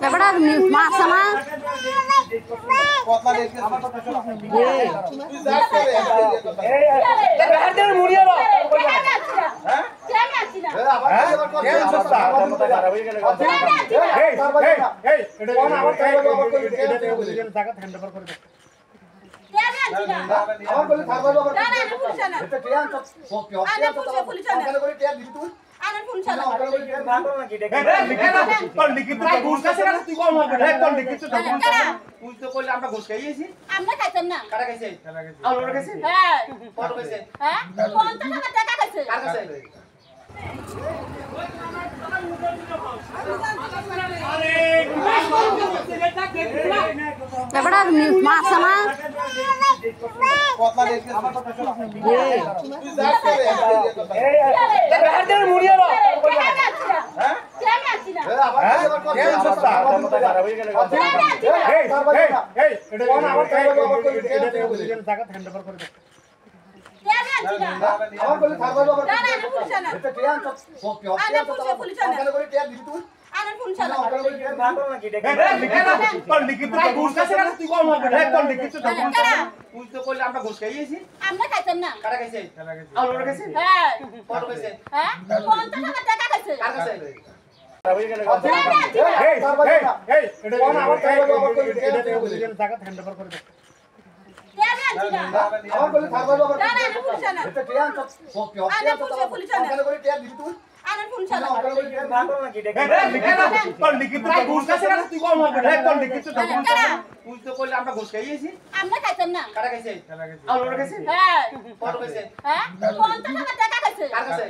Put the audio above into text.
এবারে মাছ sama কথা দেখে আমার কথা শোনো তুই যাস করে মুড়িয়ে দাও হ্যাঁ কেন আছি না আবার কেন সস্তা খারাপ হয়ে গেল এই এটা কোন আবার এটা বুঝেন জায়গা হ্যান্ড ওভার করে দে কেন আছি না আমার বলে থাকবে বাবা না না পুলিশ না এটা ট্রেন তো ওকে পুলিশ না তাহলে করে ট্রেন দিবি তুই আরে পুলিশ না লিখিত তো ঘুষ আছে না তুই কম হবে কোন লিখিত তো তুই তো কইলে আমরা ঘুষ খাইয়েছি আমরা খাইতাম না কারা খাইছে আর ওরা খাইছে হ্যাঁ কত খাইছে হ্যাঁ 50 টাকা খাইছে কার কাছে এবারে মাছ sama কথা দেখে আমার কথা শোনো তুই যাস করে মুড়িয়ে দাও কেন আছি না আবার কেন সস্তা খারাপ হয়ে গেল এই এটা কোন আবার এটা বুঝেন জায়গা হ্যান্ড ওভার করে দে কেন আছি না আমার বলে থাকবে বাবা না না পুলিশ না এটা ট্রেন তো ওকে পুলিশ তাহলে করে ট্রেন দিবি তুই আরে পুলিশ না লিখিত তো ঘুষ আছে না তুই কম হবে কোন লিখিত তো তুই তো কইলে আমরা ঘুষ খাইয়েছি আমরা খাইতাম না কারা খাইছে আর ওরা খাইছে হ্যাঁ কত খাইছে হ্যাঁ 50 টাকা খাইছে কার কাছে এটা কোন আবার এটা বুঝেন জায়গা হ্যান্ড ওভার করে দে কেন আছি না আমার বলে থাকবে বাবা না না পুলিশ না এটা ট্রেন তো ওকে তাহলে করে ট্রেন দিবি তুই আরে পুলিশ না লিখিত তো ঘুষ আছে না তুই কম হবে কোন লিখিত তো তুই তো কইলে আমরা ঘুষ খাইয়েছি আমরা খাইতাম না কারা খাইছে আর ওরা খাইছে হ্যাঁ কত খাইছে হ্যাঁ 50 টাকা খাইছে কার কাছে